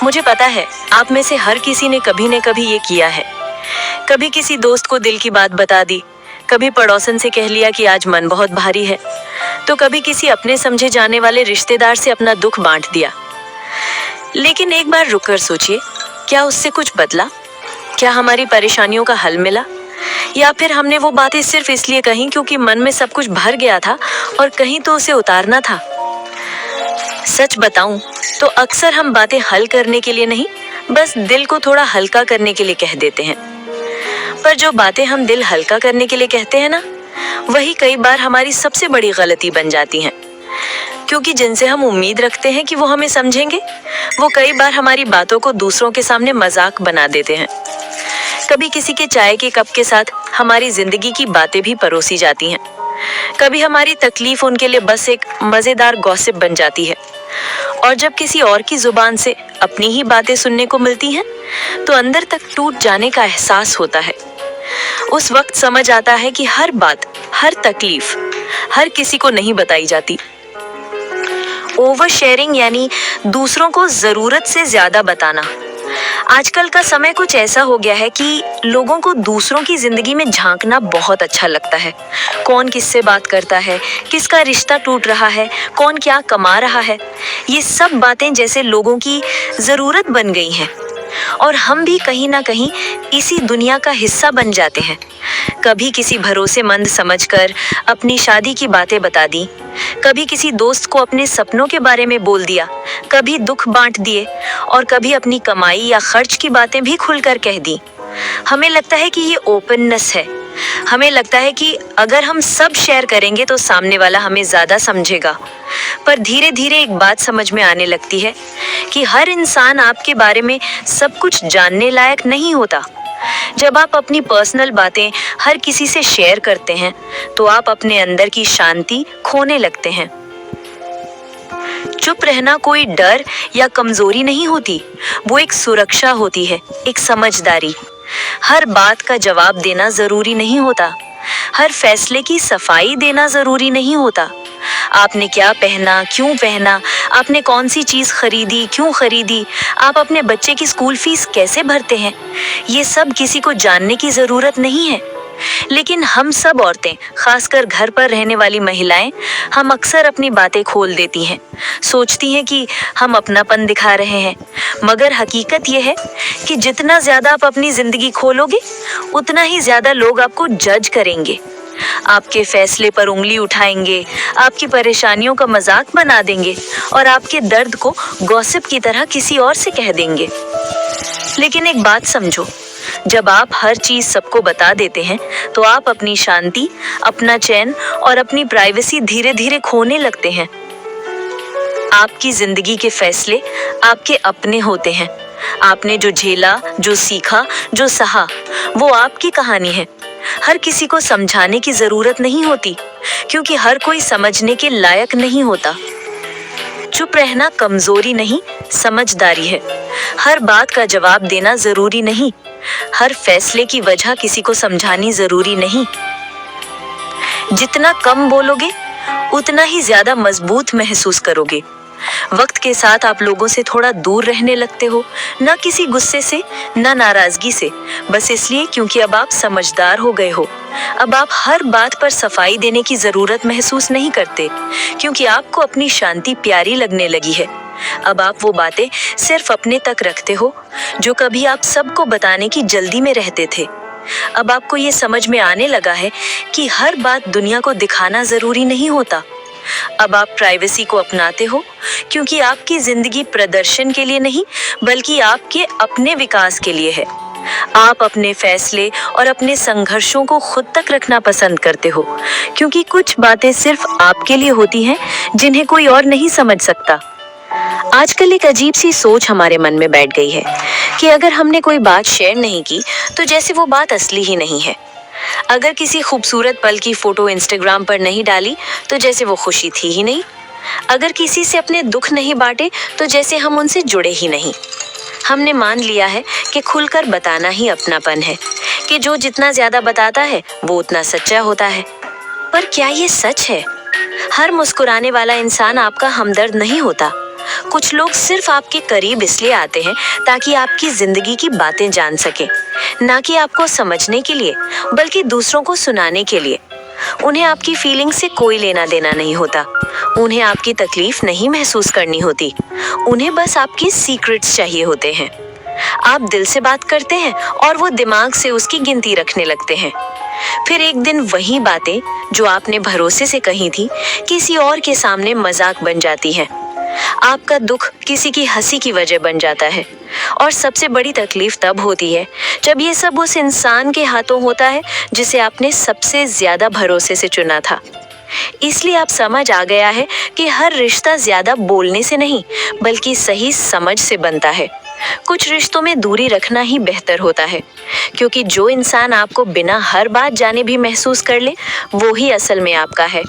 मुझे पता है आप में से हर किसी ने कभी न कभी ये किया है। कभी किसी दोस्त को दिल की बात बता दी, कभी पड़ोसन से कह लिया कि आज मन बहुत भारी है, तो कभी किसी अपने समझे जाने वाले रिश्तेदार से अपना दुख बांट दिया। लेकिन एक बार रुककर सोचिए, क्या उससे कुछ बदला? क्या हमारी परेशानियों का हल मिला? या फिर हमने वो बातें सिर्फ इसलिए कहीं क्योंकि मन में सब कुछ भर गया था और कहीं तो उसे उतारना था। सच बताऊं तो अक्सर हम बातें हल करने के लिए नहीं, बस दिल को थोड़ा हल्का करने के लिए कह देते हैं। पर जो बातें हम दिल हल्का करने के लिए कहते हैं ना, वही कई बार हमारी सबसे बड़ी गलती बन जाती हैं। क्योंकि जिनसे हम उम्मीद रखते हैं कि वो हमें समझेंगे, वो कई बार हमारी बातों को दूसरों के सामने मजाक बना देते हैं। कभी किसी के चाय के कप के साथ हमारी जिंदगी की बातें भी परोसी जाती हैं। कभी हमारी तकलीफ उनके लिए बस एक मजेदार गॉसिप बन जाती है। और जब किसी और की जुबान से अपनी ही बातें सुनने को मिलती हैं, तो अंदर तक टूट जाने का एहसास होता है। उस वक्त समझ आता है कि हर बात, हर तकलीफ, हर किसी को नहीं बताई जाती। ओवर शेयरिंग यानी दूसरों को जरूरत से ज्यादा बताना। आजकल का समय कुछ ऐसा हो गया है कि लोगों को दूसरों की जिंदगी में झांकना बहुत अच्छा लगता है। कौन किससे बात करता है, किसका रिश्ता टूट रहा है, कौन क्या कमा रहा है, ये सब बातें जैसे लोगों की जरूरत बन गई हैं। और हम भी कहीं ना कहीं इसी दुनिया का हिस्सा बन जाते हैं। कभी किसी भरोसेमंद समझकर अपनी शादी की बातें बता दी, कभी किसी दोस्त को अपने सपनों के बारे में बोल दिया, कभी दुख बांट दिए और कभी अपनी कमाई या खर्च की बातें भी खुलकर कह दी। हमें लगता है कि ये ओपननेस है। हमें लगता है कि अगर हम सब शेयर करेंगे तो सामने वाला हमें ज्यादा समझेगा। पर धीरे धीरे एक बात समझ में आने लगती है कि हर इंसान आपके बारे में सब कुछ जानने लायक नहीं होता। जब आप अपनी पर्सनल बातें हर किसी से शेयर करते हैं, तो आप अपने अंदर की शांति खोने लगते हैं। चुप रहना कोई डर या कमजोरी नहीं होती, वो एक सुरक्षा होती है, एक समझदारी। हर बात का जवाब देना जरूरी नहीं होता, हर फैसले की सफाई देना जरूरी नहीं होता। आपने क्या पहना, क्यों पहना, आपने कौन सी चीज खरीदी, क्यों खरीदी, आप अपने बच्चे की स्कूल फीस कैसे भरते हैं, ये सब किसी को जानने की जरूरत नहीं है। लेकिन हम सब औरतें, खासकर घर पर रहने वाली महिलाएं, हम अक्सर अपनी बातें खोल देती हैं। सोचती हैं कि हम अपनापन दिखा रहे हैं, मगर हकीकत यह है कि जितना ज्यादा आप अपनी जिंदगी खोलोगे, उतना ही ज्यादा लोग आपको जज करेंगे, आपके फैसले पर उंगली उठाएंगे, आपकी परेशानियों का मजाक बना देंगे और आपके दर्द को गॉसिप की तरह किसी और से कह देंगे। लेकिन एक बात समझो, जब आप हर चीज सबको बता देते हैं, तो आप अपनी शांति, अपना चैन और अपनी प्राइवेसी धीरे धीरे खोने लगते हैं। आपकी जिंदगी के फैसले आपके अपने होते हैं। आपने जो झेला, जो सीखा, जो सहा, वो आपकी कहानी है। हर किसी को समझाने की जरूरत नहीं होती, क्योंकि हर कोई समझने के लायक नहीं होता। चुप रहना कमजोरी नहीं, समझदारी है। हर बात का जवाब देना जरूरी नहीं, हर फैसले की वजह किसी को समझानी जरूरी नहीं। जितना कम बोलोगे, उतना ही ज्यादा मजबूत महसूस करोगे। वक्त के साथ आप लोगों से थोड़ा दूर रहने लगते हो, ना किसी गुस्से से, ना नाराजगी से, बस इसलिए क्योंकि अब आप समझदार हो गए हो। अब आप हर बात पर सफाई देने की जरूरत महसूस नहीं करते, क्योंकि आपको अपनी शांति प्यारी लगने लगी है। अब आप वो बातें सिर्फ अपने तक रखते हो, जो कभी आप सबको बताने की जल्दी में रहते थे। अब आपको ये समझ में आने लगा है कि हर बात दुनिया को दिखाना जरूरी नहीं होता। अब आप प्राइवेसी को अपनाते हो, क्योंकि आपकी जिंदगी प्रदर्शन के लिए नहीं, बल्कि आपके अपने विकास के लिए है। आप अपने फैसले और अपने संघर्षों को खुद तक रखना पसंद करते हो, क्योंकि कुछ बातें सिर्फ आपके लिए होती हैं, जिन्हें कोई और नहीं समझ सकता। आजकल एक अजीब सी सोच हमारे मन में बैठ गई है कि अगर हमने कोई बात शेयर नहीं की, तो जैसे वो बात असली ही नहीं है। अगर किसी खूबसूरत पल की फोटो इंस्टाग्राम पर नहीं डाली, तो जैसे वो खुशी थी ही नहीं। अगर किसी से अपने दुख नहीं बांटे, तो जैसे हम उनसे जुड़े ही नहीं। हमने मान लिया है कि खुलकर बताना ही अपनापन है, कि जो जितना ज्यादा बताता है वो उतना सच्चा होता है। पर क्या ये सच है? हर मुस्कुराने वाला इंसान आपका हमदर्द नहीं होता। कुछ लोग सिर्फ आपके करीब इसलिए आते हैं ताकि आपकी जिंदगी की बातें जान सकें, ना कि आपको समझने के लिए, बल्कि दूसरों को सुनाने के लिए। उन्हें आपकी फीलिंग से कोई लेना देना नहीं होता। उन्हें आपकी तकलीफ नहीं महसूस करनी होती। उन्हें बस आपके सीक्रेट्स चाहिए होते हैं। आप दिल से बात करते हैं और वो दिमाग से उसकी गिनती रखने लगते हैं। फिर एक दिन वही बातें जो आपने भरोसे से कही थी किसी और के सामने मजाक बन जाती हैं। आपका दुख किसी की हंसी की वजह बन जाता है। और सबसे बड़ी तकलीफ तब होती है जब ये सब उस इंसान के हाथों होता है जिसे आपने सबसे ज्यादा भरोसे से चुना था। इसलिए आप समझ आ गया है कि हर रिश्ता ज्यादा बोलने से नहीं, बल्कि सही समझ से बनता है। कुछ रिश्तों में दूरी रखना ही बेहतर होता है, क्योंकि जो इंसान आपको बिना हर बात जाने भी महसूस कर ले, वो ही असल में आपका है।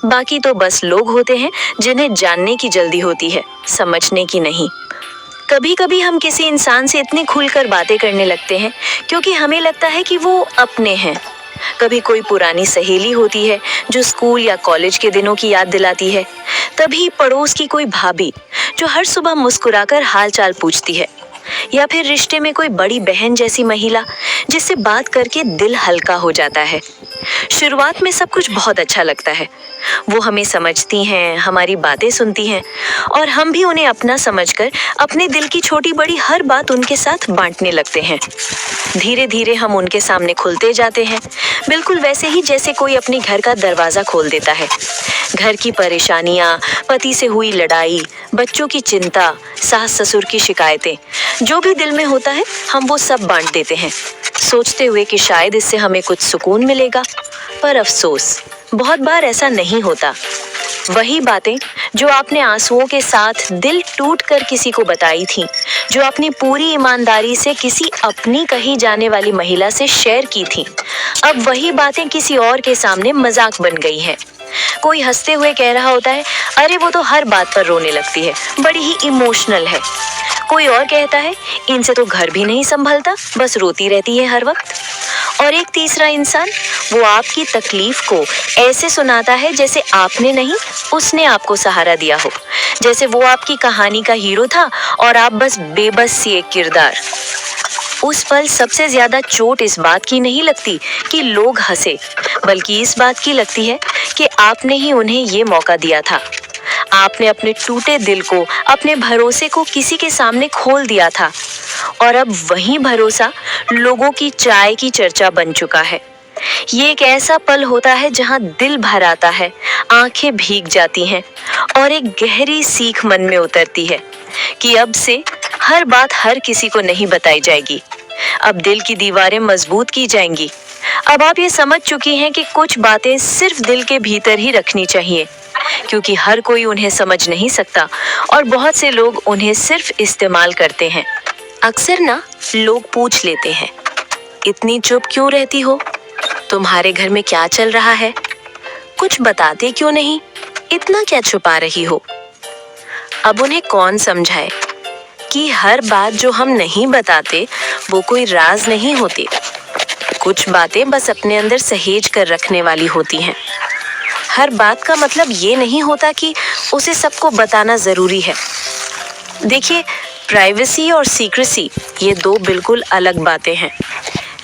बाकी तो बस लोग होते हैं जिन्हें जानने की जल्दी होती है, समझने की नहीं। कभी कभी हम किसी इंसान से इतने खुलकर बातें करने लगते हैं क्योंकि हमें लगता है कि वो अपने हैं। कभी कोई पुरानी सहेली होती है जो स्कूल या कॉलेज के दिनों की याद दिलाती है। तभी पड़ोस की कोई भाभी जो हर सुबह मुस्कुराकर हालचाल पूछती है, या फिर रिश्ते में कोई बड़ी बहन जैसी महिला जिससे बात करके दिल हल्का हो जाता है। शुरुआत में सब कुछ बहुत अच्छा लगता है। वो हमें समझती हैं, हमारी बातें सुनती हैं और हम भी उन्हें अपना समझकर अपने दिल की छोटी बड़ी हर बात उनके साथ बांटने लगते हैं। धीरे धीरे हम उनके सामने खुलते जाते हैं, बिल्कुल वैसे ही जैसे कोई अपने घर का दरवाजा खोल देता है। घर की परेशानियां, पति से हुई लड़ाई, बच्चों की चिंता, सास ससुर की शिकायतें, जो भी दिल में होता है हम वो सब बांट देते हैं, सोचते हुए कि शायद इससे हमें कुछ सुकून मिलेगा। पर अफसोस, बहुत बार ऐसा नहीं होता। वही बातें जो आपने आंसुओं के साथ दिल टूट कर किसी को बताई थी, जो अपनी पूरी ईमानदारी से किसी अपनी कही जाने वाली महिला से शेयर की थी, अब वही बातें किसी और के सामने मजाक बन गई हैं। कोई हंसते हुए कह रहा होता है, अरे वो तो हर बात पर रोने लगती है, बड़ी ही इमोशनल है। कोई और कहता है, इनसे तो घर भी नहीं संभलता, बस रोती रहती है हर वक्त। और एक तीसरा इंसान वो आपकी तकलीफ को ऐसे सुनाता है जैसे आपने नहीं, उसने आपको सहारा दिया हो, जैसे वो आपकी कहानी का हीरो था और आप बस बेबस सी एक किरदार। उस पल सबसे ज्यादा चोट इस बात की नहीं लगती कि लोग हंसे, बल्कि इस बात की लगती है कि आपने ही उन्हें ये मौका दिया था। आपने अपने टूटे दिल को, अपने भरोसे को किसी के सामने खोल दिया था, और अब वही भरोसा लोगों की चाय की चर्चा बन चुका है। ये एक ऐसा पल होता है जहां दिल भर आता है, आंखें भीग जाती हैं और एक गहरी सीख मन में उतरती है कि अब से हर बात हर किसी को नहीं बताई जाएगी। अब दिल की दीवारें मजबूत की जाएंगी। अब आप ये समझ चुकी हैं कि कुछ बातें सिर्फ दिल के भीतर ही रखनी चाहिए, क्योंकि हर कोई उन्हें समझ नहीं सकता और बहुत से लोग उन्हें सिर्फ इस्तेमाल करते हैं। अक्सर ना लोग पूछ लेते हैं, इतनी चुप क्यों रहती हो? तुम्हारे घर में क्या चल रहा है? कुछ बताते क्यों नहीं? इतना क्या छुपा रही हो? अब उन्हें कौन समझाए कि हर बात जो हम नहीं बताते वो कोई राज नहीं होती। कुछ बातें बस अपने अंदर सहेज कर रखने वाली होती हैं। हर बात का मतलब ये नहीं होता कि उसे सबको बताना जरूरी है। देखिए, प्राइवेसी और सीक्रेसी ये दो बिल्कुल अलग बातें हैं,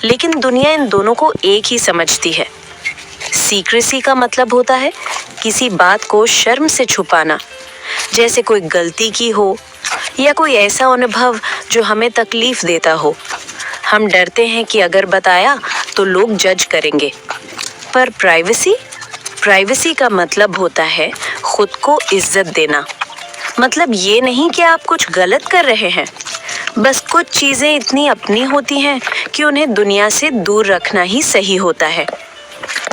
लेकिन दुनिया इन दोनों को एक ही समझती है। सीक्रेसी का मतलब होता है किसी बात को शर्म से छुपाना, जैसे कोई गलती की हो या कोई ऐसा अनुभव जो हमें तकलीफ देता हो। हम डरते हैं कि अगर बताया तो लोग जज करेंगे। पर प्राइवेसी का मतलब होता है खुद को इज्जत देना। मतलब ये नहीं कि आप कुछ गलत कर रहे हैं, बस कुछ चीजें इतनी अपनी होती हैं कि उन्हें दुनिया से दूर रखना ही सही होता है।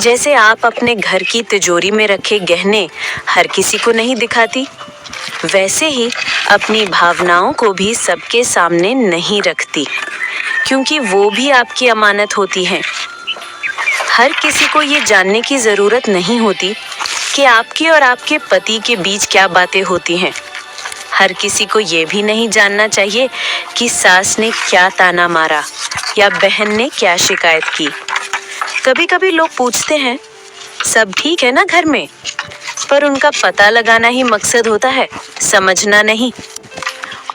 जैसे आप अपने घर की तिजोरी में रखे गहने हर किसी को नहीं दिखाती, वैसे ही अपनी भावनाओं को भी सबके सामने नहीं रखती, क्योंकि वो भी आपकी अमानत होती हैं। हर किसी को ये जानने की जरूरत नहीं होती कि आपके और आपके पति के बीच क्या बातें होती हैं। हर किसी को ये भी नहीं जानना चाहिए कि सास ने क्या ताना मारा या बहन ने क्या शिकायत की। कभी कभी लोग पूछते हैं, सब ठीक है ना घर में? पर उनका पता लगाना ही मकसद होता है, समझना नहीं।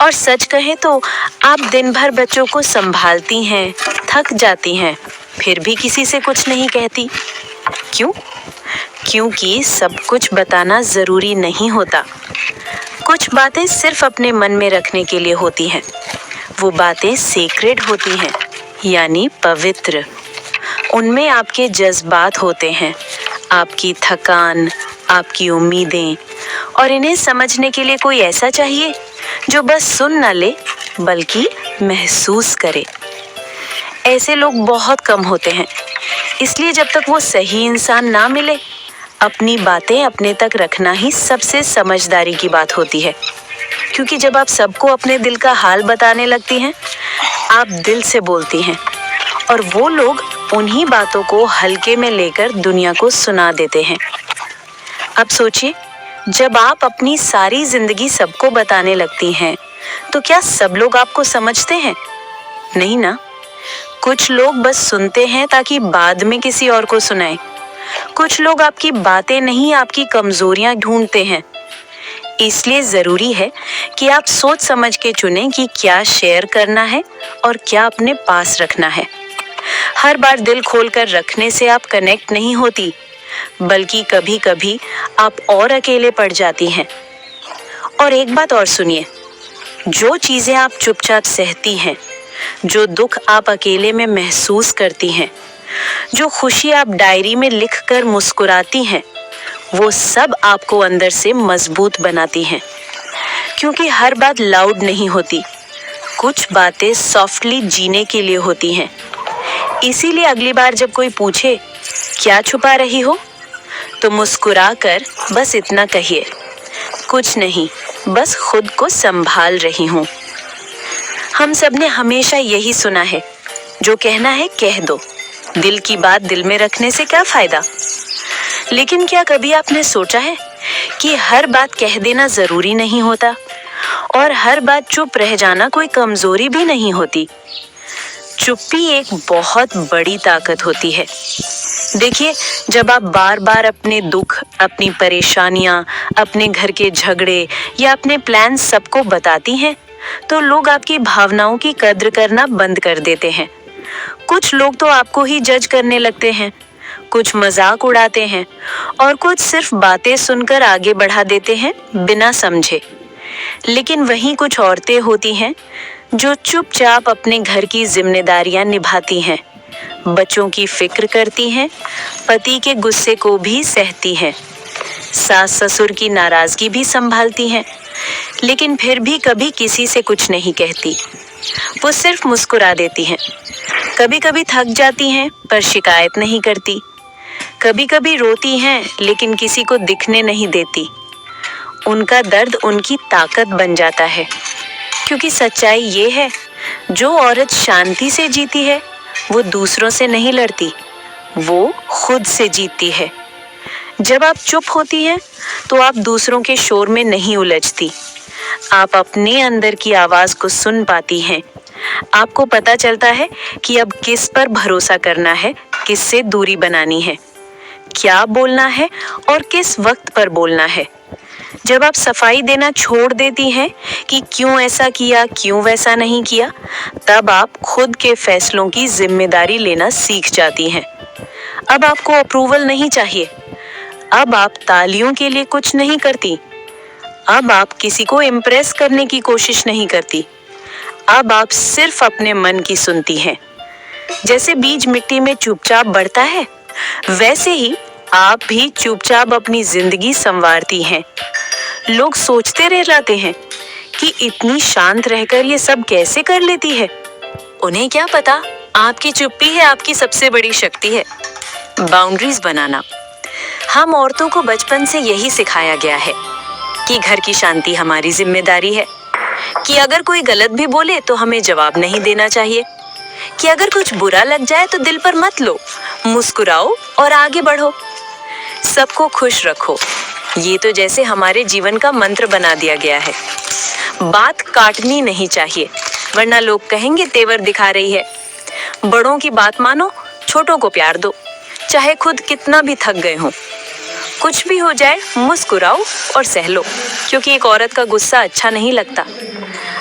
और सच कहें तो आप दिन भर बच्चों को संभालती हैं, थक जाती हैं, फिर भी किसी से कुछ नहीं कहती। क्यों? क्योंकि सब कुछ बताना जरूरी नहीं होता। कुछ बातें सिर्फ अपने मन में रखने के लिए होती हैं। वो बातें सीक्रेट होती हैं, यानी पवित्र। उनमें आपके जज्बात होते हैं, आपकी थकान, आपकी उम्मीदें, और इन्हें समझने के लिए कोई ऐसा चाहिए जो बस सुन न ले बल्कि महसूस करे। ऐसे लोग बहुत कम होते हैं, इसलिए जब तक वो सही इंसान ना मिले, अपनी बातें अपने तक रखना ही सबसे समझदारी की बात होती है। क्योंकि जब आप सबको अपने दिल का हाल बताने लगती हैं, आप दिल से बोलती हैं, और वो लोग उन्हीं बातों को हल्के में लेकर दुनिया को सुना देते हैं। अब सोचिए, जब आप अपनी सारी जिंदगी सबको बताने लगती हैं, तो क्या सब लोग आपको समझते हैं? नहीं ना। कुछ लोग बस सुनते हैं ताकि बाद में किसी और को सुनाएं। कुछ लोग आपकी बातें नहीं, आपकी कमजोरियां ढूंढते हैं। इसलिए जरूरी है कि आप सोच समझ के चुनें कि क्या शेयर करना है और क्या अपने पास रखना है। हर बार दिल खोलकर रखने से आप कनेक्ट नहीं होती, बल्कि कभी कभी आप और अकेले पड़ जाती हैं। और एक बात और सुनिए, जो चीजें आप चुपचाप सहती हैं, जो दुख आप अकेले में महसूस करती हैं, जो खुशी आप डायरी में लिखकर मुस्कुराती हैं, वो सब आपको अंदर से मजबूत बनाती हैं। क्योंकि हर बात लाउड नहीं होती, कुछ बातें सॉफ्टली जीने के लिए होती हैं। इसीलिए अगली बार जब कोई पूछे क्या छुपा रही हो, तो मुस्कुराकर बस इतना कहिए, कुछ नहीं, बस खुद को संभाल रही हूँ। हम सब ने हमेशा यही सुना है, जो कहना है कह दो, दिल की बात दिल में रखने से क्या फायदा। लेकिन क्या कभी आपने सोचा है कि हर बात कह देना जरूरी नहीं होता, और हर बात चुप रह जाना कोई कमजोरी भी नहीं होती। चुप्पी एक बहुत बड़ी ताकत होती है। देखिए, जब आप बार बार अपने दुख, अपनी परेशानियां, अपने घर के झगड़े या अपने प्लान सबको बताती हैं, तो लोग आपकी भावनाओं की कद्र करना बंद कर देते हैं। कुछ लोग तो आपको ही जज करने लगते हैं, कुछ मजाक उड़ाते हैं, और कुछ सिर्फ बातें सुनकर आगे बढ़ा देते हैं बिना समझे। लेकिन वहीं कुछ औरतें होती हैं जो चुपचाप अपने घर की जिम्मेदारियां निभाती हैं, बच्चों की फिक्र करती हैं, पति के गुस्से को भी सहती हैं, सास ससुर की नाराजगी भी संभालती हैं, लेकिन फिर भी कभी किसी से कुछ नहीं कहती। वो सिर्फ मुस्कुरा देती हैं। कभी कभी थक जाती हैं पर शिकायत नहीं करती। कभी कभी रोती हैं लेकिन किसी को दिखने नहीं देती। उनका दर्द उनकी ताकत बन जाता है। क्योंकि सच्चाई ये है, जो औरत शांति से जीती है वो दूसरों से नहीं लड़ती, वो खुद से जीतती है। जब आप चुप होती हैं तो आप दूसरों के शोर में नहीं उलझती, आप अपने अंदर की आवाज को सुन पाती हैं। आपको पता चलता है कि अब किस पर भरोसा करना है, किससे दूरी बनानी है, क्या बोलना है और किस वक्त पर बोलना है। जब आप सफाई देना छोड़ देती हैं कि क्यों ऐसा किया, क्यों वैसा नहीं किया, तब आप खुद के फैसलों की जिम्मेदारी लेना सीख जाती हैं। अब आपको अप्रूवल नहीं चाहिए, अब आप तालियों के लिए कुछ नहीं करती, अब आप किसी को इम्प्रेस करने की कोशिश नहीं करती, अब आप सिर्फ अपने मन की सुनती हैं। जैसे बीज मिट्टी में चुपचाप बढ़ता है, वैसे ही आप भी चुपचाप अपनी जिंदगी संवारती हैं। लोग सोचते रह जाते हैं कि इतनी शांत रहकर ये सब कैसे कर लेती है। उन्हें क्या पता, आपकी चुप्पी है आपकी सबसे बड़ी शक्ति है। बाउंड्रीज बनाना। हम औरतों को बचपन से यही सिखाया गया है कि घर की शांति हमारी जिम्मेदारी है, कि अगर कोई गलत भी बोले तो हमें जवाब नहीं देना चाहिए, कि अगर कुछ बुरा लग जाए तो दिल पर मत लो, मुस्कुराओ और आगे बढ़ो, सबको खुश रखो। ये तो जैसे हमारे जीवन का मंत्र बना दिया गया है। बात काटनी नहीं चाहिए, वरना लोग कहेंगे तेवर दिखा रही है। बड़ों की बात मानो, छोटों को प्यार दो, चाहे खुद कितना भी थक गए हों। कुछ भी हो जाए मुस्कुराओ और सह लो, क्योंकि एक औरत का गुस्सा अच्छा नहीं लगता।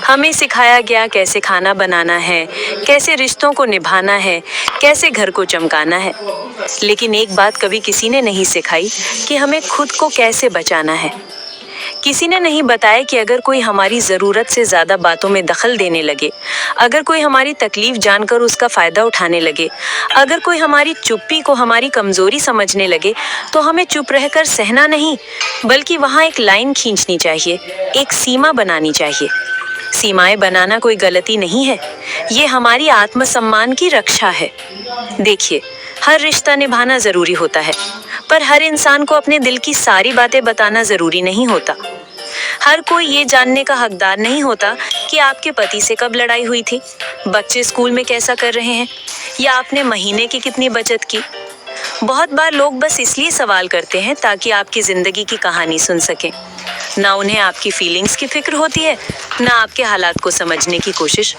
हमें सिखाया गया कैसे खाना बनाना है, कैसे रिश्तों को निभाना है, कैसे घर को चमकाना है, लेकिन एक बात कभी किसी ने नहीं सिखाई कि हमें खुद को कैसे बचाना है। किसी ने नहीं बताया कि अगर कोई हमारी ज़रूरत से ज़्यादा बातों में दखल देने लगे, अगर कोई हमारी तकलीफ जानकर उसका फ़ायदा उठाने लगे, अगर कोई हमारी चुप्पी को हमारी कमज़ोरी समझने लगे, तो हमें चुप रहकर सहना नहीं, बल्कि वहाँ एक लाइन खींचनी चाहिए, एक सीमा बनानी चाहिए। सीमाएं बनाना कोई गलती नहीं है, ये हमारी आत्मसम्मान की रक्षा है। देखिए, हर रिश्ता निभाना ज़रूरी होता है, पर हर इंसान को अपने दिल की सारी बातें बताना ज़रूरी नहीं होता। हर कोई ये जानने का हकदार नहीं होता कि आपके पति से कब लड़ाई हुई थी, बच्चे स्कूल में कैसा कर रहे हैं, या आपने महीने की कितनी बचत की। बहुत बार लोग बस इसलिए सवाल करते हैं ताकि आपकी ज़िंदगी की कहानी सुन सकें। ना उन्हें आपकी फीलिंग्स की फिक्र होती है, ना आपके हालात को समझने की कोशिश।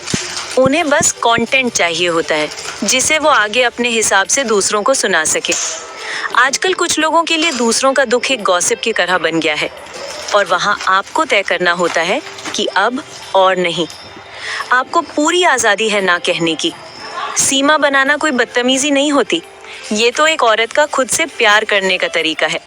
उन्हें बस कंटेंट चाहिए होता है, जिसे वो आगे अपने हिसाब से दूसरों को सुना सके। आजकल कुछ लोगों के लिए दूसरों का दुख एक गॉसिप की तरह बन गया है, और वहाँ आपको तय करना होता है कि अब और नहीं। आपको पूरी आज़ादी है ना कहने की। सीमा बनाना कोई बदतमीजी नहीं होती, ये तो एक औरत का खुद से प्यार करने का तरीका है।